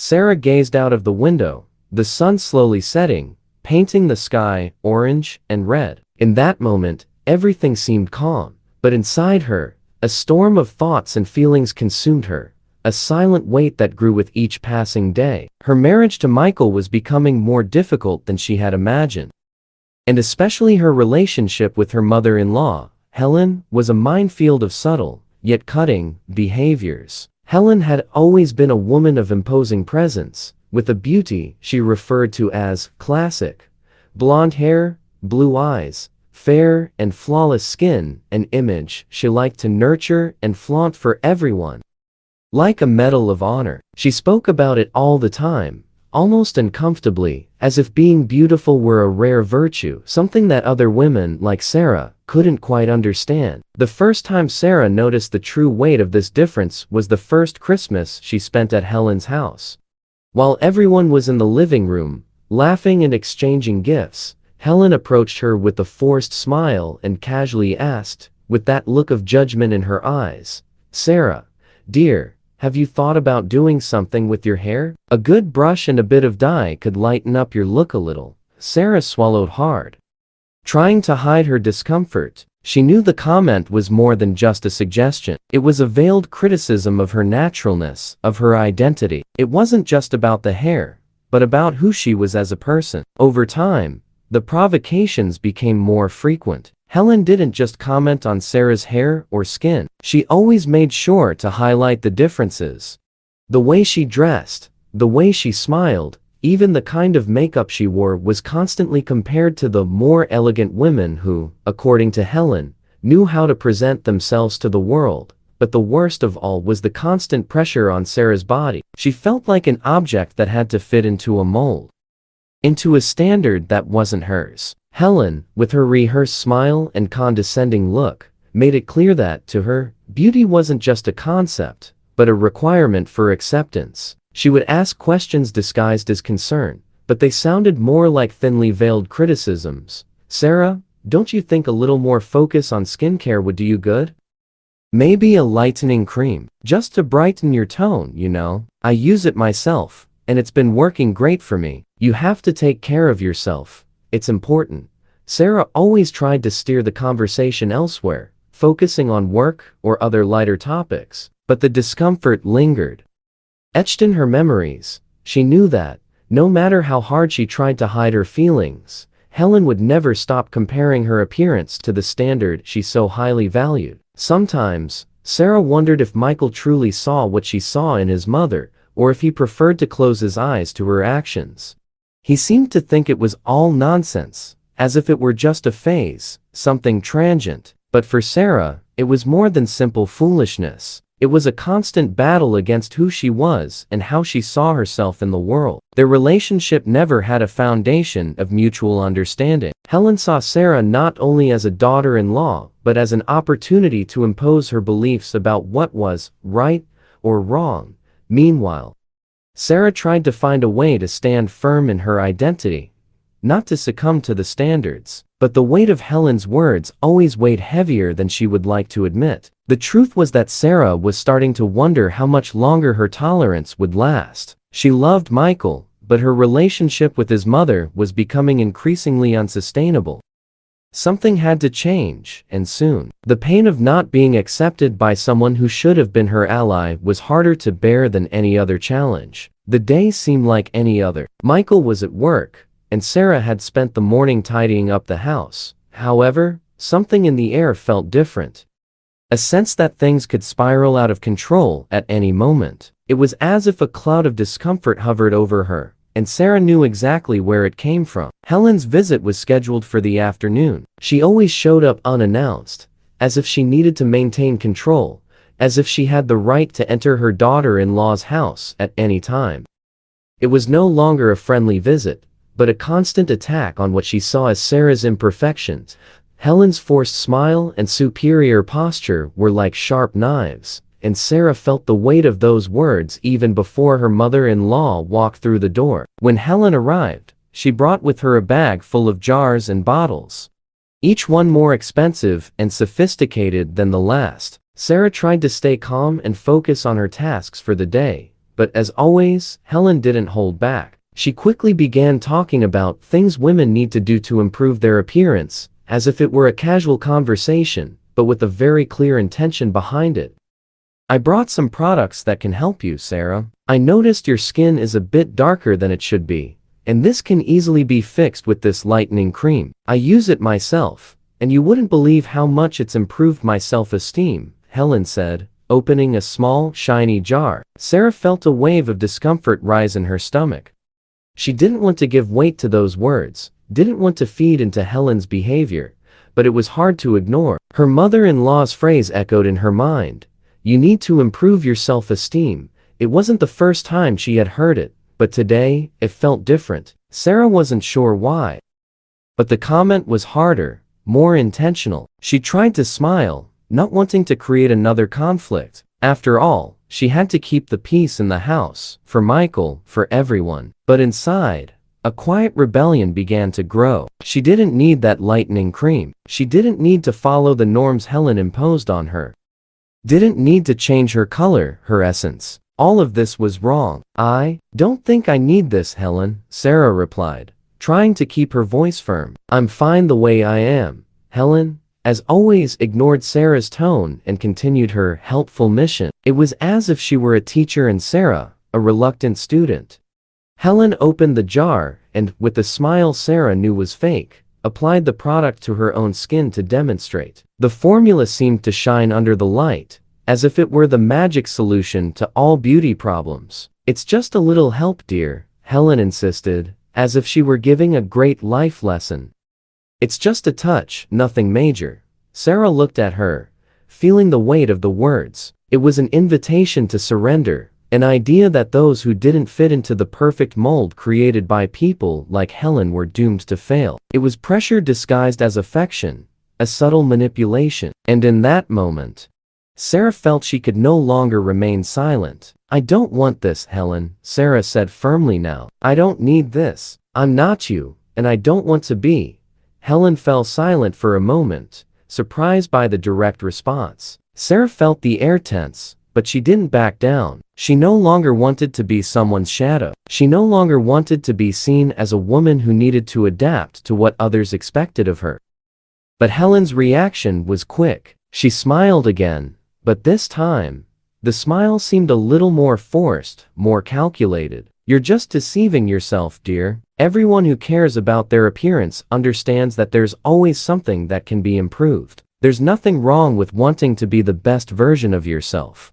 Sarah gazed out of the window, the sun slowly setting, painting the sky orange and red. In that moment, everything seemed calm, but inside her, a storm of thoughts and feelings consumed her, a silent weight that grew with each passing day. Her marriage to Michael was becoming more difficult than she had imagined. And especially her relationship with her mother-in-law, Helen, was a minefield of subtle, yet cutting, behaviors. Helen had always been a woman of imposing presence, with a beauty she referred to as classic. Blonde hair, blue eyes, fair and flawless skin, an image she liked to nurture and flaunt for everyone. Like a medal of honor, she spoke about it all the time, almost uncomfortably, as if being beautiful were a rare virtue, something that other women, like Sarah, couldn't quite understand. The first time Sarah noticed the true weight of this difference was the first Christmas she spent at Helen's house. While everyone was in the living room, laughing and exchanging gifts, Helen approached her with a forced smile and casually asked, with that look of judgment in her eyes, "Sarah, dear, have you thought about doing something with your hair? A good brush and a bit of dye could lighten up your look a little." Sarah swallowed hard. Trying to hide her discomfort, she knew the comment was more than just a suggestion. It was a veiled criticism of her naturalness, of her identity. It wasn't just about the hair, but about who she was as a person. Over time, the provocations became more frequent. Helen didn't just comment on Sarah's hair or skin. She always made sure to highlight the differences. The way she dressed, the way she smiled, even the kind of makeup she wore was constantly compared to the more elegant women who, according to Helen, knew how to present themselves to the world. But the worst of all was the constant pressure on Sarah's body. She felt like an object that had to fit into a mold, into a standard that wasn't hers. Helen, with her rehearsed smile and condescending look, made it clear that, to her, beauty wasn't just a concept, but a requirement for acceptance. She would ask questions disguised as concern, but they sounded more like thinly veiled criticisms. "Sarah, don't you think a little more focus on skincare would do you good? Maybe a lightening cream, just to brighten your tone, you know? I use it myself, and it's been working great for me. You have to take care of yourself. It's important." Sarah always tried to steer the conversation elsewhere, focusing on work or other lighter topics, but the discomfort lingered. Etched in her memories, she knew that, no matter how hard she tried to hide her feelings, Helen would never stop comparing her appearance to the standard she so highly valued. Sometimes, Sarah wondered if Michael truly saw what she saw in his mother, or if he preferred to close his eyes to her actions. He seemed to think it was all nonsense, as if it were just a phase, something transient. But for Sarah, it was more than simple foolishness. It was a constant battle against who she was and how she saw herself in the world. Their relationship never had a foundation of mutual understanding. Helen saw Sarah not only as a daughter-in-law, but as an opportunity to impose her beliefs about what was right or wrong. Meanwhile, Sarah tried to find a way to stand firm in her identity, not to succumb to the standards. But the weight of Helen's words always weighed heavier than she would like to admit. The truth was that Sarah was starting to wonder how much longer her tolerance would last. She loved Michael, but her relationship with his mother was becoming increasingly unsustainable. Something had to change, and soon. The pain of not being accepted by someone who should have been her ally was harder to bear than any other challenge. The day seemed like any other. Michael was at work, and Sarah had spent the morning tidying up the house. However, something in the air felt different. A sense that things could spiral out of control at any moment. It was as if a cloud of discomfort hovered over her, and Sarah knew exactly where it came from. Helen's visit was scheduled for the afternoon. She always showed up unannounced, as if she needed to maintain control, as if she had the right to enter her daughter-in-law's house at any time. It was no longer a friendly visit, but a constant attack on what she saw as Sarah's imperfections. Helen's forced smile and superior posture were like sharp knives, and Sarah felt the weight of those words even before her mother-in-law walked through the door. When Helen arrived, she brought with her a bag full of jars and bottles, each one more expensive and sophisticated than the last. Sarah tried to stay calm and focus on her tasks for the day, but as always, Helen didn't hold back. She quickly began talking about things women need to do to improve their appearance, as if it were a casual conversation, but with a very clear intention behind it. I brought some products that can help you, Sarah. I noticed your skin is a bit darker than it should be, and this can easily be fixed with this lightening cream. I use it myself, and you wouldn't believe how much it's improved my self-esteem, Helen said, opening a small, shiny jar. Sarah felt a wave of discomfort rise in her stomach. She didn't want to give weight to those words, didn't want to feed into Helen's behavior, but it was hard to ignore. Her mother-in-law's phrase echoed in her mind. You need to improve your self-esteem. It wasn't the first time she had heard it, but today, it felt different. Sarah wasn't sure why. But the comment was harder, more intentional. She tried to smile, not wanting to create another conflict. After all, she had to keep the peace in the house, for Michael, for everyone. But inside, a quiet rebellion began to grow. She didn't need that lightening cream. She didn't need to follow the norms Helen imposed on her. Didn't need to change her color, her essence. All of this was wrong. I don't think I need this, Helen, Sarah replied, trying to keep her voice firm. I'm fine the way I am. Helen, as always, ignored Sarah's tone and continued her helpful mission. It was as if she were a teacher and Sarah, a reluctant student. Helen opened the jar and, with a smile Sarah knew was fake, applied the product to her own skin to demonstrate. The formula seemed to shine under the light, as if it were the magic solution to all beauty problems. It's just a little help, dear, Helen insisted, as if she were giving a great life lesson. It's just a touch, nothing major. Sarah looked at her, feeling the weight of the words. It was an invitation to surrender, an idea that those who didn't fit into the perfect mold created by people like Helen were doomed to fail. It was pressure disguised as affection, a subtle manipulation. And in that moment, Sarah felt she could no longer remain silent. I don't want this, Helen, Sarah said firmly now. I don't need this. I'm not you, and I don't want to be. Helen fell silent for a moment, surprised by the direct response. Sarah felt the air tense, but she didn't back down. She no longer wanted to be someone's shadow. She no longer wanted to be seen as a woman who needed to adapt to what others expected of her. But Helen's reaction was quick. She smiled again, but this time, the smile seemed a little more forced, more calculated. You're just deceiving yourself, dear. Everyone who cares about their appearance understands that there's always something that can be improved. There's nothing wrong with wanting to be the best version of yourself.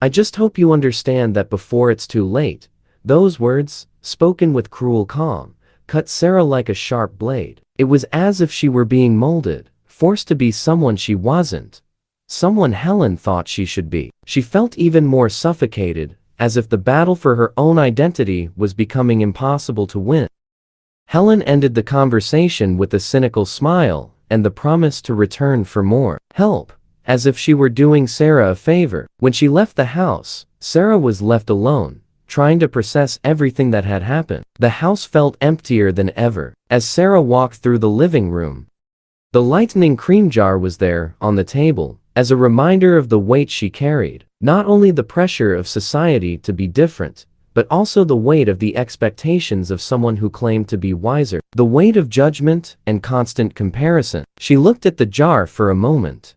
I just hope you understand that before it's too late. Those words, spoken with cruel calm, cut Sarah like a sharp blade. It was as if she were being molded, forced to be someone she wasn't, someone Helen thought she should be. She felt even more suffocated, as if the battle for her own identity was becoming impossible to win. Helen ended the conversation with a cynical smile and the promise to return for more help, as if she were doing Sarah a favor. When she left the house, Sarah was left alone, trying to process everything that had happened. The house felt emptier than ever. As Sarah walked through the living room, the lightening cream jar was there, on the table, as a reminder of the weight she carried. Not only the pressure of society to be different, but also the weight of the expectations of someone who claimed to be wiser. The weight of judgment and constant comparison. She looked at the jar for a moment.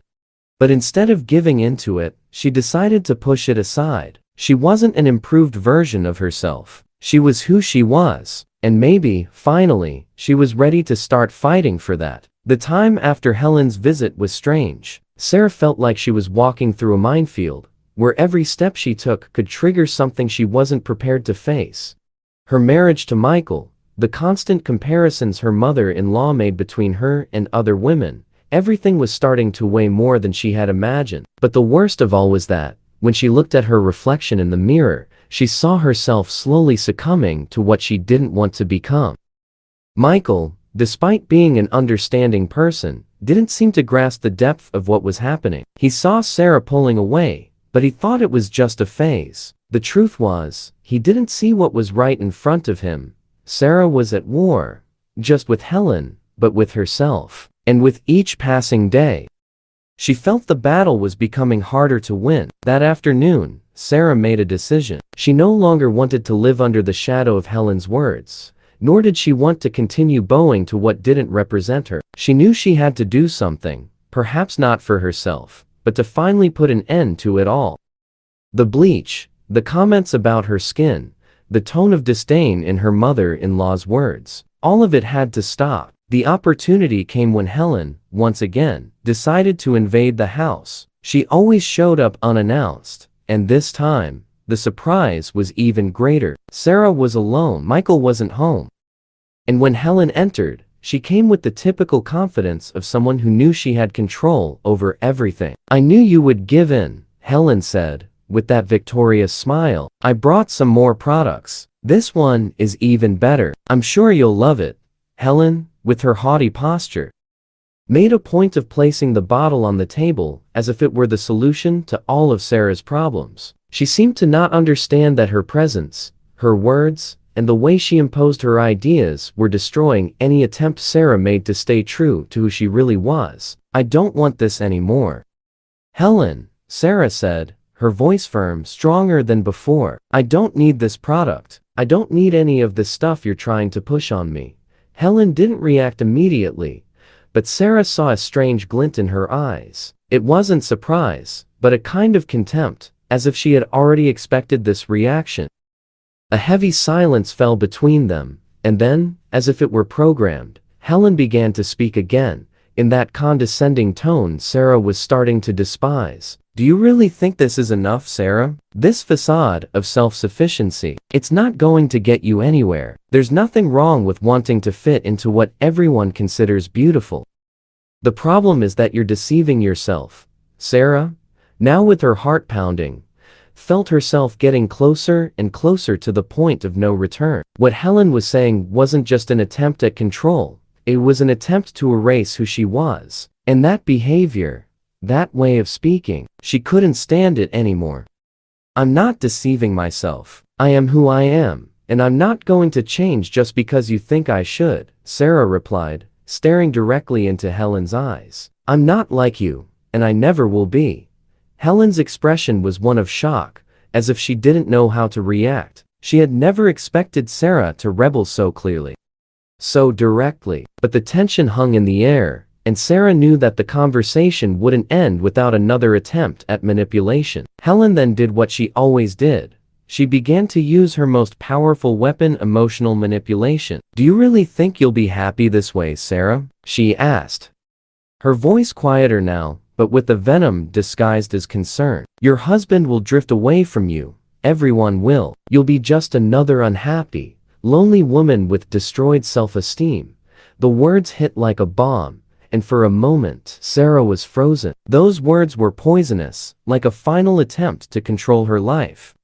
But instead of giving into it, she decided to push it aside. She wasn't an improved version of herself. She was who she was, and maybe, finally, she was ready to start fighting for that. The time after Helen's visit was strange. Sarah felt like she was walking through a minefield, where every step she took could trigger something she wasn't prepared to face. Her marriage to Michael, the constant comparisons her mother-in-law made between her and other women, everything was starting to weigh more than she had imagined. But the worst of all was that, when she looked at her reflection in the mirror, she saw herself slowly succumbing to what she didn't want to become. Michael, despite being an understanding person, didn't seem to grasp the depth of what was happening. He saw Sarah pulling away, but he thought it was just a phase. The truth was, he didn't see what was right in front of him. Sarah was at war, just with Helen, but with herself. And with each passing day, she felt the battle was becoming harder to win. That afternoon, Sarah made a decision. She no longer wanted to live under the shadow of Helen's words, nor did she want to continue bowing to what didn't represent her. She knew she had to do something, perhaps not for herself, but to finally put an end to it all. The bleach, the comments about her skin, the tone of disdain in her mother-in-law's words, all of it had to stop. The opportunity came when Helen, once again, decided to invade the house. She always showed up unannounced, and this time, the surprise was even greater. Sarah was alone. Michael wasn't home. And when Helen entered, she came with the typical confidence of someone who knew she had control over everything. "I knew you would give in," Helen said, with that victorious smile. "I brought some more products. This one is even better. I'm sure you'll love it." Helen, with her haughty posture, made a point of placing the bottle on the table as if it were the solution to all of Sarah's problems. She seemed to not understand that her presence, her words, and the way she imposed her ideas were destroying any attempt Sarah made to stay true to who she really was. "I don't want this anymore, Helen," Sarah said, her voice firm, stronger than before. "I don't need this product. I don't need any of this stuff you're trying to push on me." Helen didn't react immediately, but Sarah saw a strange glint in her eyes. It wasn't surprise, but a kind of contempt, as if she had already expected this reaction. A heavy silence fell between them, and then, as if it were programmed, Helen began to speak again, in that condescending tone Sarah was starting to despise. "Do you really think this is enough, Sarah? This facade of self-sufficiency, it's not going to get you anywhere. There's nothing wrong with wanting to fit into what everyone considers beautiful. The problem is that you're deceiving yourself." Sarah, now with her heart pounding, felt herself getting closer and closer to the point of no return. What Helen was saying wasn't just an attempt at control, it was an attempt to erase who she was. And that behavior, that way of speaking, she couldn't stand it anymore. "I'm not deceiving myself. I am who I am, and I'm not going to change just because you think I should," Sarah replied, staring directly into Helen's eyes. "I'm not like you, and I never will be." Helen's expression was one of shock, as if she didn't know how to react. She had never expected Sarah to rebel so clearly, so directly. But the tension hung in the air, and Sarah knew that the conversation wouldn't end without another attempt at manipulation. Helen then did what she always did. She began to use her most powerful weapon, emotional manipulation. "Do you really think you'll be happy this way, Sarah?" she asked, her voice quieter now, but with the venom disguised as concern. "Your husband will drift away from you. Everyone will. You'll be just another unhappy, lonely woman with destroyed self-esteem." The words hit like a bomb, and for a moment, Sarah was frozen. Those words were poisonous, like a final attempt to control her life.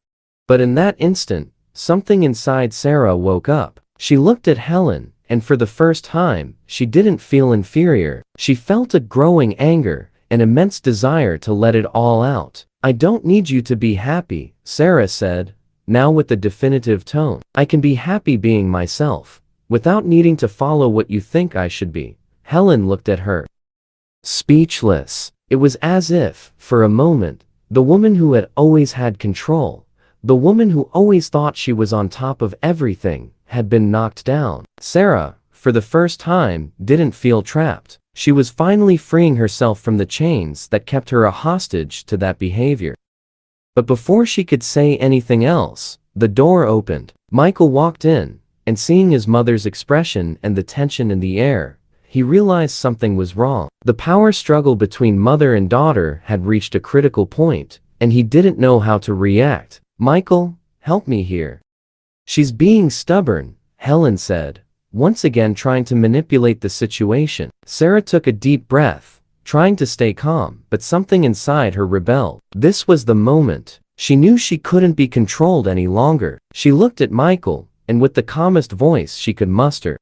But in that instant, something inside Sarah woke up. She looked at Helen, and for the first time, she didn't feel inferior. She felt a growing anger, an immense desire to let it all out. "I don't need you to be happy," Sarah said, now with a definitive tone. "I can be happy being myself, without needing to follow what you think I should be." Helen looked at her, speechless. It was as if, for a moment, the woman who had always had control, the woman who always thought she was on top of everything, had been knocked down. Sarah, for the first time, didn't feel trapped. She was finally freeing herself from the chains that kept her a hostage to that behavior. But before she could say anything else, the door opened. Michael walked in, and seeing his mother's expression and the tension in the air, he realized something was wrong. The power struggle between mother and daughter had reached a critical point, and he didn't know how to react. "Michael, help me here." "She's being stubborn," Helen said, once again trying to manipulate the situation. Sarah took a deep breath, trying to stay calm, but something inside her rebelled. This was the moment. She knew she couldn't be controlled any longer. She looked at Michael, and with the calmest voice she could muster,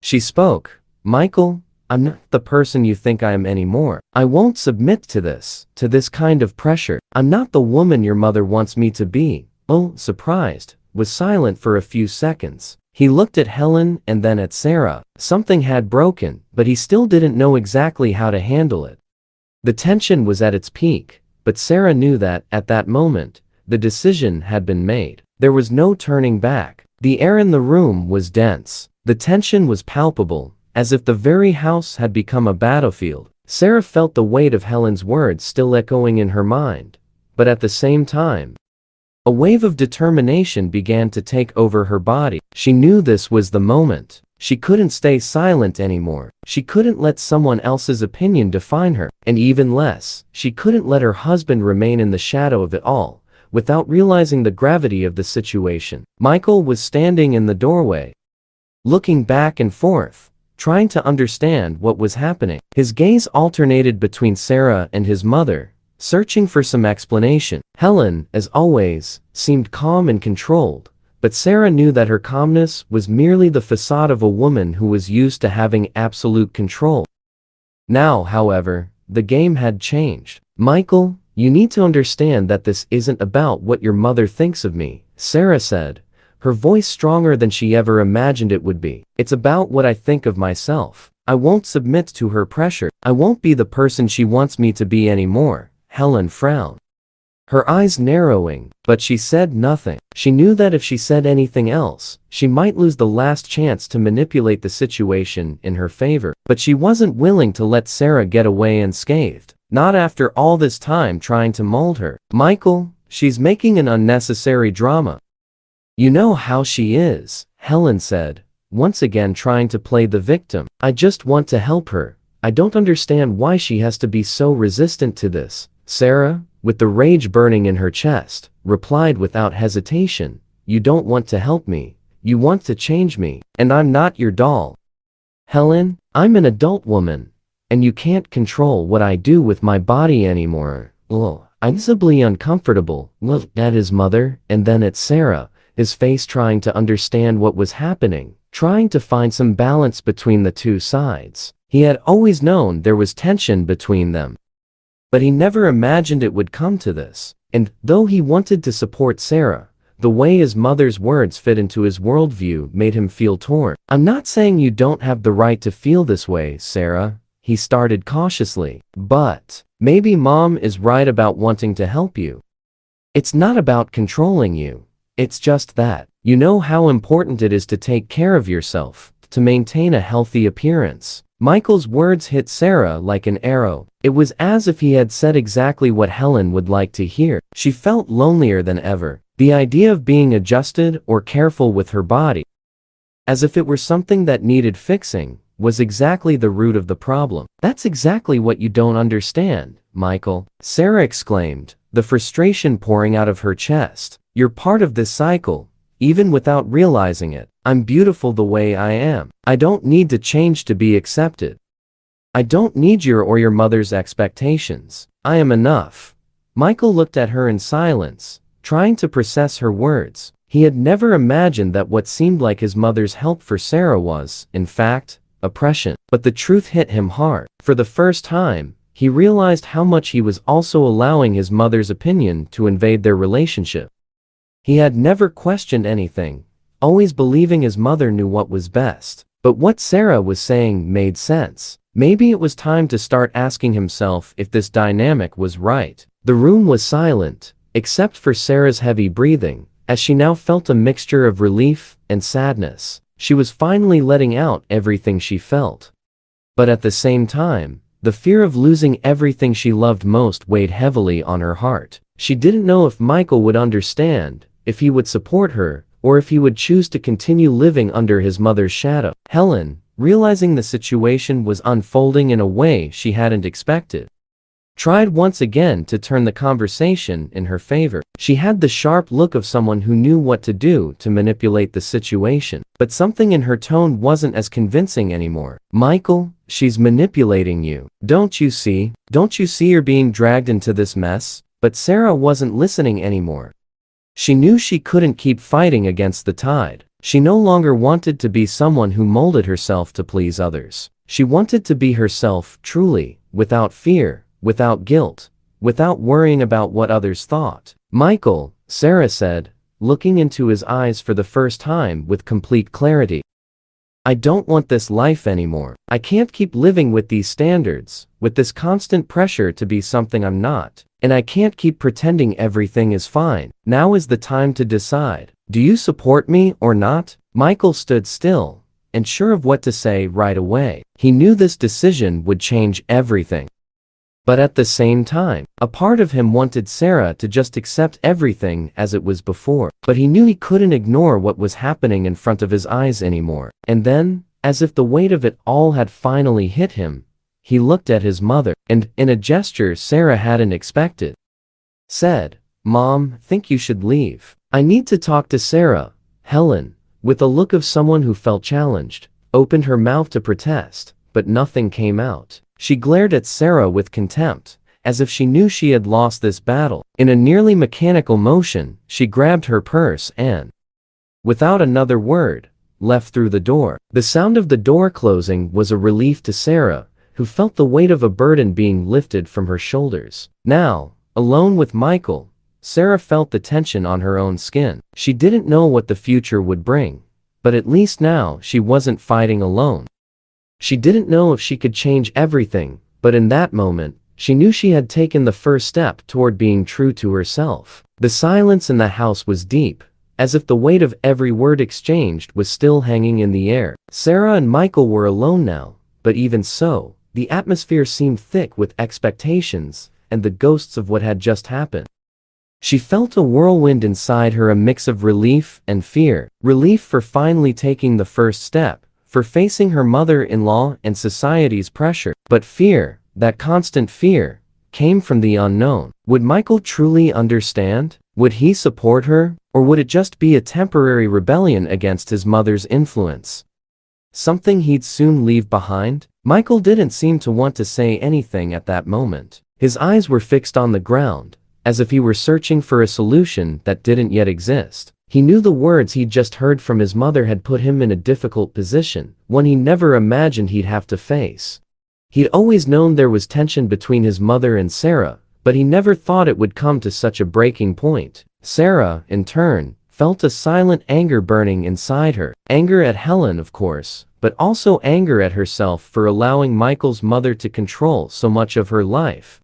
she spoke. "Michael, I'm not the person you think I am anymore. I won't submit to this kind of pressure. I'm not the woman your mother wants me to be." Oh, surprised, was silent for a few seconds. He looked at Helen and then at Sarah. Something had broken, but he still didn't know exactly how to handle it. The tension was at its peak, but Sarah knew that, at that moment, the decision had been made. There was no turning back. The air in the room was dense. The tension was palpable, as if the very house had become a battlefield. Sarah felt the weight of Helen's words still echoing in her mind, but at the same time, a wave of determination began to take over her body. She knew this was the moment. She couldn't stay silent anymore. She couldn't let someone else's opinion define her, and even less, she couldn't let her husband remain in the shadow of it all, without realizing the gravity of the situation. Michael was standing in the doorway, looking back and forth, trying to understand what was happening. His gaze alternated between Sarah and his mother, searching for some explanation. Helen, as always, seemed calm and controlled, but Sarah knew that her calmness was merely the facade of a woman who was used to having absolute control. Now, however, the game had changed. "Michael, you need to understand that this isn't about what your mother thinks of me," Sarah said, her voice stronger than she ever imagined it would be. "It's about what I think of myself. I won't submit to her pressure. I won't be the person she wants me to be anymore." Helen frowned, her eyes narrowing, but she said nothing. She knew that if she said anything else, she might lose the last chance to manipulate the situation in her favor. But she wasn't willing to let Sarah get away unscathed, not after all this time trying to mold her. "Michael, she's making an unnecessary drama. You know how she is," Helen said, once again trying to play the victim. "I just want to help her. I don't understand why she has to be so resistant to this." Sarah, with the rage burning in her chest, replied without hesitation, "You don't want to help me. You want to change me, and I'm not your doll. Helen, I'm an adult woman, and you can't control what I do with my body anymore." I'm visibly uncomfortable, looked at his mother, and then at Sarah, his face trying to understand what was happening, trying to find some balance between the two sides. He had always known there was tension between them, but he never imagined it would come to this. And though he wanted to support Sarah, the way his mother's words fit into his worldview made him feel torn. "I'm not saying you don't have the right to feel this way, Sarah," he started cautiously, "but maybe Mom is right about wanting to help you. It's not about controlling you. It's just that you know how important it is to take care of yourself, to maintain a healthy appearance." Michael's words hit Sarah like an arrow. It was as if he had said exactly what Helen would like to hear. She felt lonelier than ever. The idea of being adjusted or careful with her body, as if it were something that needed fixing, was exactly the root of the problem. "That's exactly what you don't understand, Michael," Sarah exclaimed, the frustration pouring out of her chest. "You're part of this cycle, even without realizing it. I'm beautiful the way I am. I don't need to change to be accepted. I don't need your or your mother's expectations. I am enough." Michael looked at her in silence, trying to process her words. He had never imagined that what seemed like his mother's help for Sarah was, in fact, oppression. But the truth hit him hard. For the first time, he realized how much he was also allowing his mother's opinion to invade their relationship. He had never questioned anything, always believing his mother knew what was best. But what Sarah was saying made sense. Maybe it was time to start asking himself if this dynamic was right. The room was silent, except for Sarah's heavy breathing, as she now felt a mixture of relief and sadness. She was finally letting out everything she felt. But at the same time, the fear of losing everything she loved most weighed heavily on her heart. She didn't know if Michael would understand, if he would support her, or if he would choose to continue living under his mother's shadow. Helen, realizing the situation was unfolding in a way she hadn't expected, tried once again to turn the conversation in her favor. She had the sharp look of someone who knew what to do to manipulate the situation. But something in her tone wasn't as convincing anymore. "Michael, she's manipulating you. Don't you see? Don't you see you're being dragged into this mess?" But Sarah wasn't listening anymore. She knew she couldn't keep fighting against the tide. She no longer wanted to be someone who molded herself to please others. She wanted to be herself truly, without fear, without guilt, without worrying about what others thought. "Michael," Sarah said, looking into his eyes for the first time with complete clarity, I don't want this life anymore. I can't keep living with these standards, with this constant pressure to be something I'm not. And I can't keep pretending everything is fine. Now is the time to decide. Do you support me or not? Michael stood still, unsure of what to say right away. He knew this decision would change everything. But at the same time, a part of him wanted Sarah to just accept everything as it was before. But he knew he couldn't ignore what was happening in front of his eyes anymore. And then, as if the weight of it all had finally hit him, he looked at his mother, and, in a gesture Sarah hadn't expected, said, "Mom, think you should leave. I need to talk to Sarah." Helen, with a look of someone who felt challenged, opened her mouth to protest, but nothing came out. She glared at Sarah with contempt, as if she knew she had lost this battle. In a nearly mechanical motion, she grabbed her purse and, without another word, left through the door. The sound of the door closing was a relief to Sarah, who felt the weight of a burden being lifted from her shoulders. Now, alone with Michael, Sarah felt the tension on her own skin. She didn't know what the future would bring, but at least now she wasn't fighting alone. She didn't know if she could change everything, but in that moment, she knew she had taken the first step toward being true to herself. The silence in the house was deep, as if the weight of every word exchanged was still hanging in the air. Sarah and Michael were alone now, but even so, the atmosphere seemed thick with expectations and the ghosts of what had just happened. She felt a whirlwind inside her, a mix of relief and fear. Relief for finally taking the first step, for facing her mother-in-law and society's pressure. But fear, that constant fear, came from the unknown. Would Michael truly understand? Would he support her? Or would it just be a temporary rebellion against his mother's influence? Something he'd soon leave behind? Michael didn't seem to want to say anything at that moment. His eyes were fixed on the ground, as if he were searching for a solution that didn't yet exist. He knew the words he'd just heard from his mother had put him in a difficult position, one he never imagined he'd have to face. He'd always known there was tension between his mother and Sarah, but he never thought it would come to such a breaking point. Sarah, in turn, felt a silent anger burning inside her. Anger at Helen, of course, but also anger at herself for allowing Michael's mother to control so much of her life.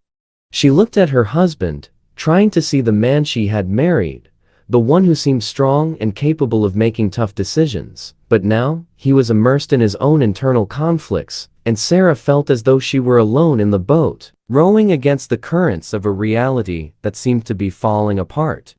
She looked at her husband, trying to see the man she had married, the one who seemed strong and capable of making tough decisions. But now, he was immersed in his own internal conflicts, and Sarah felt as though she were alone in the boat, rowing against the currents of a reality that seemed to be falling apart.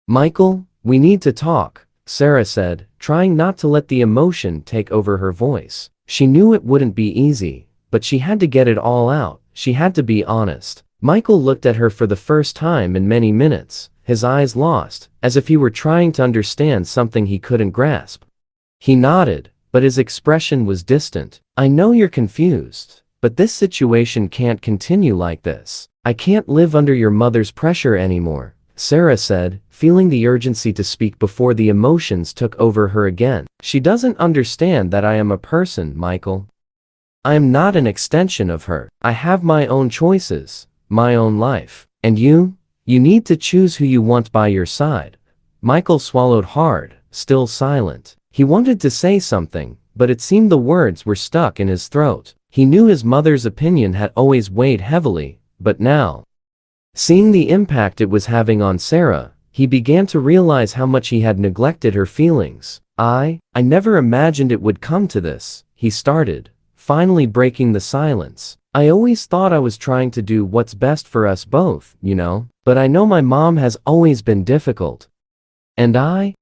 "Michael, we need to talk," Sarah said, trying not to let the emotion take over her voice. She knew it wouldn't be easy, but she had to get it all out. She had to be honest. Michael looked at her for the first time in many minutes, his eyes lost, as if he were trying to understand something he couldn't grasp. He nodded, but his expression was distant. "I know you're confused, but this situation can't continue like this. I can't live under your mother's pressure anymore," Sarah said, feeling the urgency to speak before the emotions took over her again. "She doesn't understand that I am a person, Michael. I am not an extension of her. I have my own choices, my own life. And you need to choose who you want by your side." Michael swallowed hard, still silent. He wanted to say something, but it seemed the words were stuck in his throat. He knew his mother's opinion had always weighed heavily, but now, seeing the impact it was having on Sarah, he began to realize how much he had neglected her feelings. I never imagined it would come to this," he started, finally breaking the silence. "I always thought I was trying to do what's best for us both, you know? But I know my mom has always been difficult. And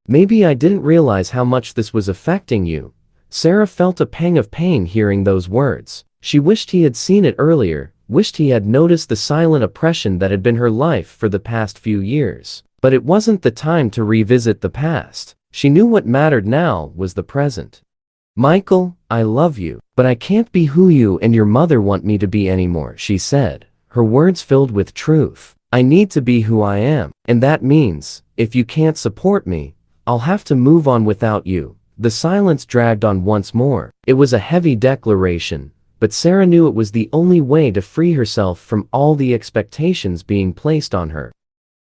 maybe I didn't realize how much this was affecting you." Sarah felt a pang of pain hearing those words. She wished he had seen it earlier, wished he had noticed the silent oppression that had been her life for the past few years. But it wasn't the time to revisit the past. She knew what mattered now was the present. "Michael, I love you, but I can't be who you and your mother want me to be anymore," she said, her words filled with truth. "I need to be who I am, and that means, if you can't support me, I'll have to move on without you." The silence dragged on once more. It was a heavy declaration, but Sarah knew it was the only way to free herself from all the expectations being placed on her.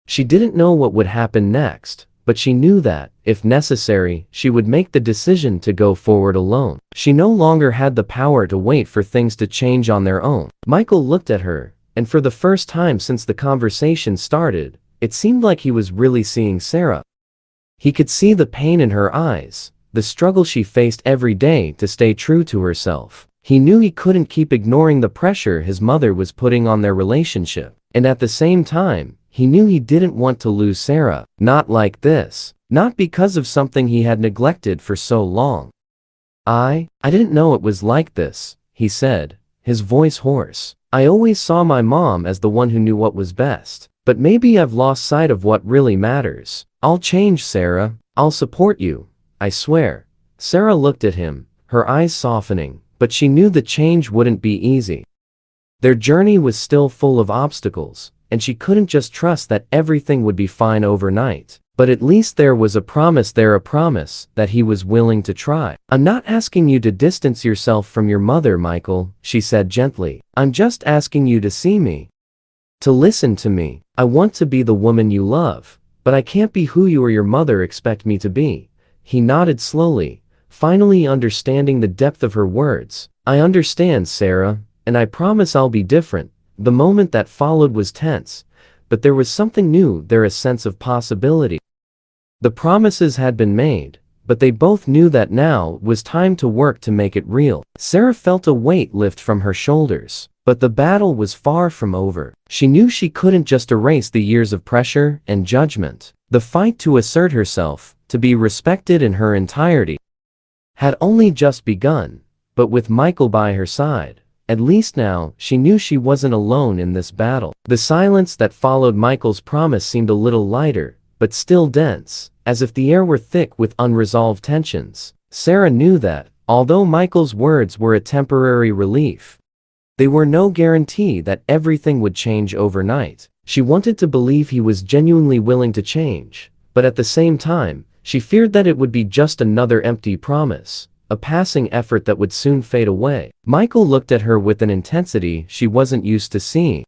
She didn't know what would happen next, but she knew that, if necessary, she would make the decision to go forward alone. She no longer had the power to wait for things to change on their own. Michael looked at her, and for the first time since the conversation started, it seemed like he was really seeing Sarah. He could see the pain in her eyes, the struggle she faced every day to stay true to herself. He knew he couldn't keep ignoring the pressure his mother was putting on their relationship. And at the same time, he knew he didn't want to lose Sarah. Not like this. Not because of something he had neglected for so long. I didn't know it was like this, he said, his voice hoarse. I always saw my mom as the one who knew what was best. But maybe I've lost sight of what really matters. I'll change, Sarah. I'll support you. I swear. Sarah looked at him, her eyes softening, but she knew the change wouldn't be easy. Their journey was still full of obstacles, and she couldn't just trust that everything would be fine overnight. But at least there was a promise that he was willing to try. I'm not asking you to distance yourself from your mother, Michael, she said gently. I'm just asking you to see me. To listen to me. I want to be the woman you love, but I can't be who you or your mother expect me to be. He nodded slowly, finally understanding the depth of her words. I understand, Sarah, and I promise I'll be different. The moment that followed was tense, but there was something new there, a sense of possibility. The promises had been made, but they both knew that now was time to work to make it real. Sarah felt a weight lift from her shoulders, but the battle was far from over. She knew she couldn't just erase the years of pressure and judgment. The fight to assert herself, to be respected in her entirety, had only just begun. But with Michael by her side, at least now, she knew she wasn't alone in this battle. The silence that followed Michael's promise seemed a little lighter, but still dense, as if the air were thick with unresolved tensions. Sarah knew that, although Michael's words were a temporary relief, they were no guarantee that everything would change overnight. She wanted to believe he was genuinely willing to change, but at the same time, she feared that it would be just another empty promise, a passing effort that would soon fade away. Michael looked at her with an intensity she wasn't used to seeing.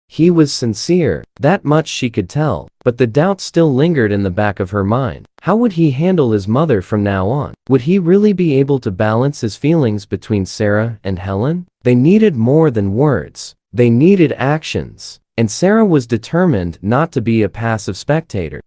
He was sincere, that much she could tell, but the doubt still lingered in the back of her mind. How would he handle his mother from now on? Would he really be able to balance his feelings between Sarah and Helen? They needed more than words. They needed actions, and Sarah was determined not to be a passive spectator.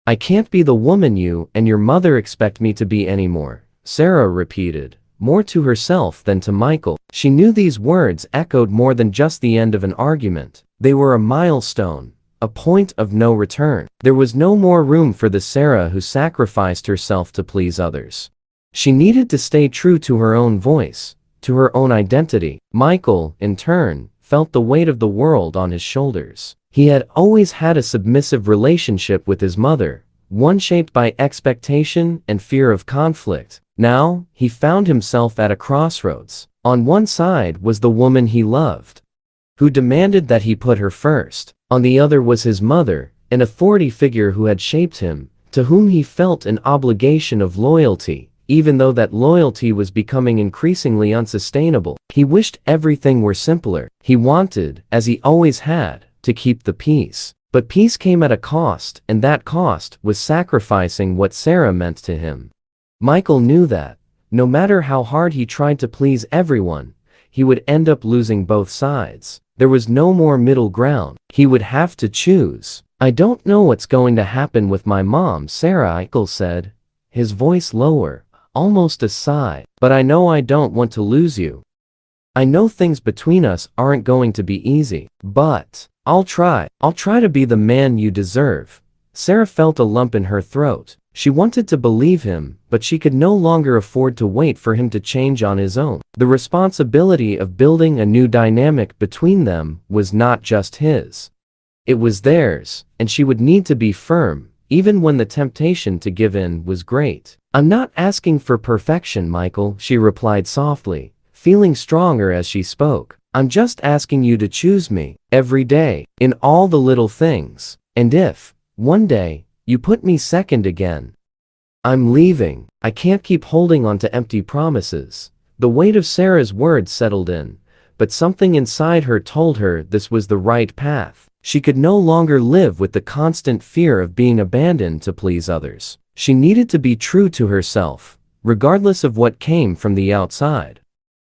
I can't be the woman you and your mother expect me to be anymore, Sarah repeated, more to herself than to Michael. She knew these words echoed more than just the end of an argument. They were a milestone, a point of no return. There was no more room for the Sarah who sacrificed herself to please others. She needed to stay true to her own voice, to her own identity. Michael, in turn, felt the weight of the world on his shoulders. He had always had a submissive relationship with his mother, one shaped by expectation and fear of conflict. Now, he found himself at a crossroads. On one side was the woman he loved, who demanded that he put her first. On the other was his mother, an authority figure who had shaped him, to whom he felt an obligation of loyalty, even though that loyalty was becoming increasingly unsustainable. He wished everything were simpler. He wanted, as he always had, to keep the peace. But peace came at a cost, and that cost was sacrificing what Sarah meant to him. Michael knew that, no matter how hard he tried to please everyone, he would end up losing both sides. There was no more middle ground. He would have to choose. I don't know what's going to happen with my mom, Sarah, Michael said, his voice lower, almost a sigh. But I know I don't want to lose you. I know things between us aren't going to be easy, but I'll try. I'll try to be the man you deserve. Sarah felt a lump in her throat. She wanted to believe him, but she could no longer afford to wait for him to change on his own. The responsibility of building a new dynamic between them was not just his. It was theirs, and she would need to be firm, even when the temptation to give in was great. I'm not asking for perfection, Michael, she replied softly, feeling stronger as she spoke. I'm just asking you to choose me, every day, in all the little things. And if, one day, you put me second again, I'm leaving. I can't keep holding on to empty promises. The weight of Sarah's words settled in, but something inside her told her this was the right path. She could no longer live with the constant fear of being abandoned to please others. She needed to be true to herself, regardless of what came from the outside.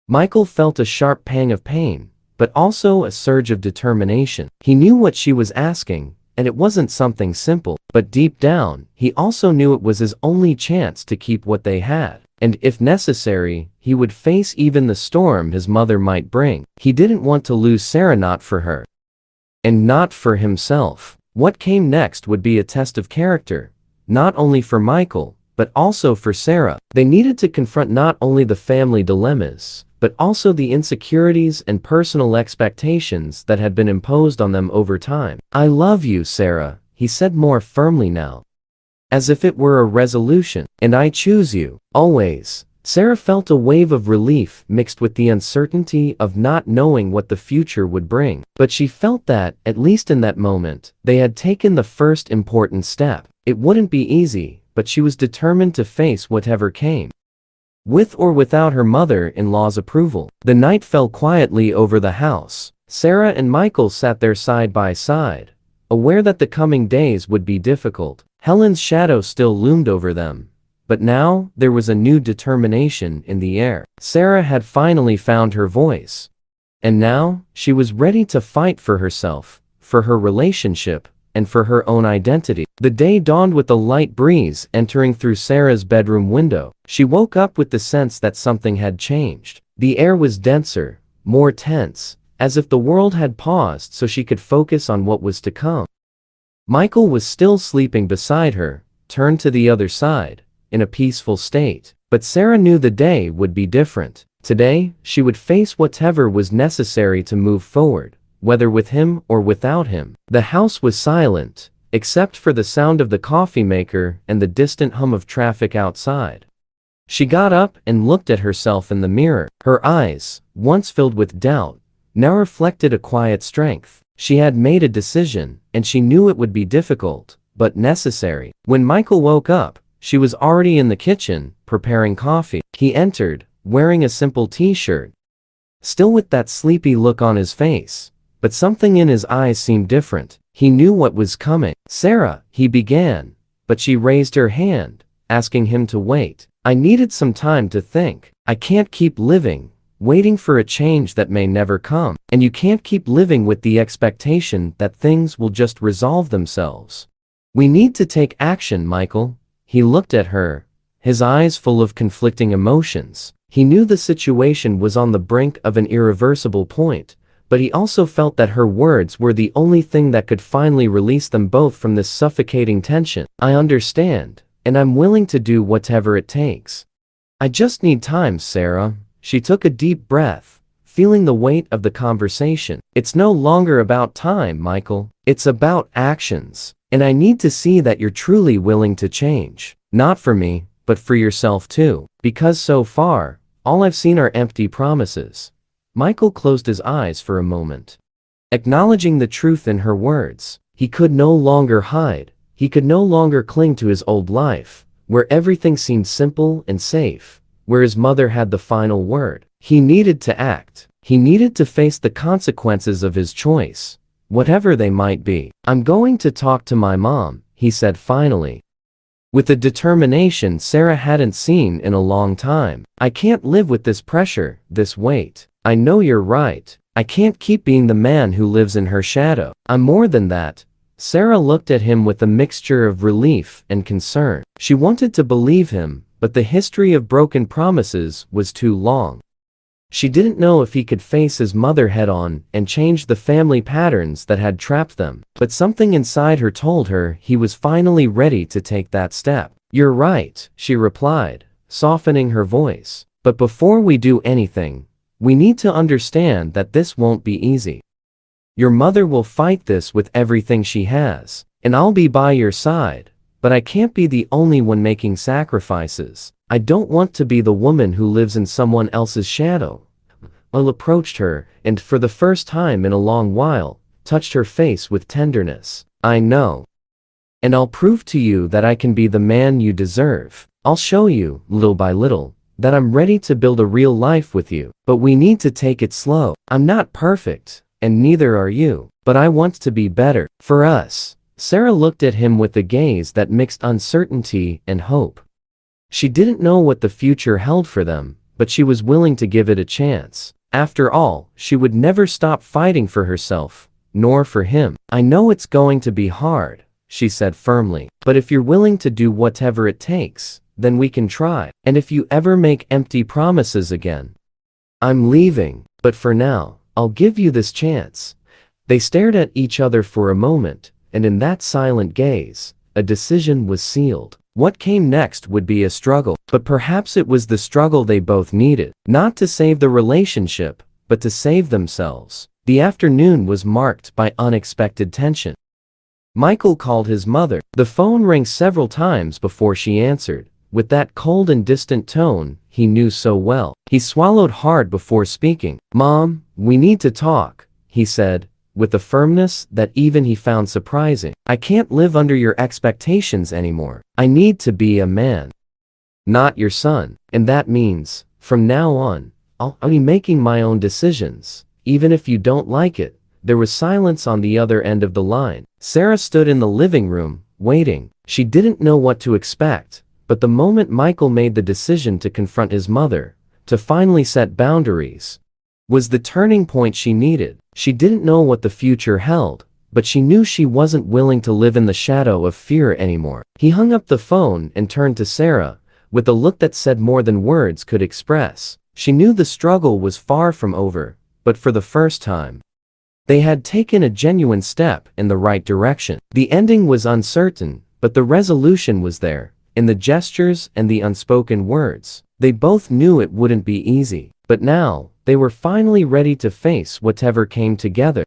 Michael felt a sharp pang of pain, but also a surge of determination. He knew what she was asking, and it wasn't something simple, but deep down, he also knew it was his only chance to keep what they had. And if necessary, he would face even the storm his mother might bring. He didn't want to lose Sarah, not for her, and not for himself. What came next would be a test of character, not only for Michael, but also for Sarah. They needed to confront not only the family dilemmas, but also the insecurities and personal expectations that had been imposed on them over time. "I love you, Sarah," he said more firmly now, as if it were a resolution. "And I choose you, always." Sarah felt a wave of relief mixed with the uncertainty of not knowing what the future would bring. But she felt that, at least in that moment, they had taken the first important step. It wouldn't be easy, but she was determined to face whatever came, with or without her mother-in-law's approval. The night fell quietly over the house. Sarah and Michael sat there side by side, aware that the coming days would be difficult. Helen's shadow still loomed over them, but now there was a new determination in the air. Sarah had finally found her voice, and now she was ready to fight for herself, for her relationship, and for her own identity. The day dawned with a light breeze entering through Sarah's bedroom window. She woke up with the sense that something had changed. The air was denser, more tense, as if the world had paused so she could focus on what was to come. Michael was still sleeping beside her, turned to the other side, in a peaceful state. But Sarah knew the day would be different. Today, she would face whatever was necessary to move forward, whether with him or without him. The house was silent, except for the sound of the coffee maker and the distant hum of traffic outside. She got up and looked at herself in the mirror. Her eyes, once filled with doubt, now reflected a quiet strength. She had made a decision, and she knew it would be difficult, but necessary. When Michael woke up, she was already in the kitchen, preparing coffee. He entered, wearing a simple t-shirt, still with that sleepy look on his face, but something in his eyes seemed different. He knew what was coming. "Sarah," he began, but she raised her hand, asking him to wait. "I needed some time to think. I can't keep living, waiting for a change that may never come. And you can't keep living with the expectation that things will just resolve themselves. We need to take action, Michael." He looked at her, his eyes full of conflicting emotions. He knew the situation was on the brink of an irreversible point, but he also felt that her words were the only thing that could finally release them both from this suffocating tension. "I understand, and I'm willing to do whatever it takes. I just need time, Sarah." She took a deep breath, feeling the weight of the conversation. "It's no longer about time, Michael. It's about actions. And I need to see that you're truly willing to change. Not for me, but for yourself too. Because so far, all I've seen are empty promises." Michael closed his eyes for a moment, acknowledging the truth in her words. He could no longer hide. He could no longer cling to his old life, where everything seemed simple and safe, where his mother had the final word. He needed to act. He needed to face the consequences of his choice, whatever they might be. "I'm going to talk to my mom," he said finally, with a determination Sarah hadn't seen in a long time. "I can't live with this pressure, this weight. I know you're right. I can't keep being the man who lives in her shadow. I'm more than that." Sarah looked at him with a mixture of relief and concern. She wanted to believe him, but the history of broken promises was too long. She didn't know if he could face his mother head-on and change the family patterns that had trapped them. But something inside her told her he was finally ready to take that step. "You're right," she replied, softening her voice. "But before we do anything, we need to understand that this won't be easy. Your mother will fight this with everything she has, and I'll be by your side, but I can't be the only one making sacrifices. I don't want to be the woman who lives in someone else's shadow." Will approached her, and for the first time in a long while, touched her face with tenderness. "I know. And I'll prove to you that I can be the man you deserve. I'll show you, little by little, that I'm ready to build a real life with you. But we need to take it slow. I'm not perfect, and neither are you. but I want to be better for us. Sarah looked at him with a gaze that mixed uncertainty and hope. She didn't know what the future held for them, but she was willing to give it a chance. After all, she would never stop fighting for herself, nor for him. I know it's going to be hard, she said firmly, but if you're willing to do whatever it takes, then we can try. And if you ever make empty promises again, I'm leaving, but for now, I'll give you this chance. They stared at each other for a moment, and in that silent gaze, a decision was sealed. What came next would be a struggle, but perhaps it was the struggle they both needed, not to save the relationship, but to save themselves. The afternoon was marked by unexpected tension. Michael called his mother. The phone rang several times before she answered, with that cold and distant tone he knew so well. He swallowed hard before speaking. "Mom, we need to talk," he said, with a firmness that even he found surprising. "I can't live under your expectations anymore. I need to be a man, not your son. And that means, from now on, I'll be making my own decisions, even if you don't like it." There was silence on the other end of the line. Sarah stood in the living room, waiting. She didn't know what to expect, but the moment Michael made the decision to confront his mother, to finally set boundaries, was the turning point she needed. She didn't know what the future held, but she knew she wasn't willing to live in the shadow of fear anymore. He hung up the phone and turned to Sarah, with a look that said more than words could express. She knew the struggle was far from over, but for the first time, they had taken a genuine step in the right direction. The ending was uncertain, but the resolution was there, in the gestures and the unspoken words. They both knew it wouldn't be easy, but now, they were finally ready to face whatever came together.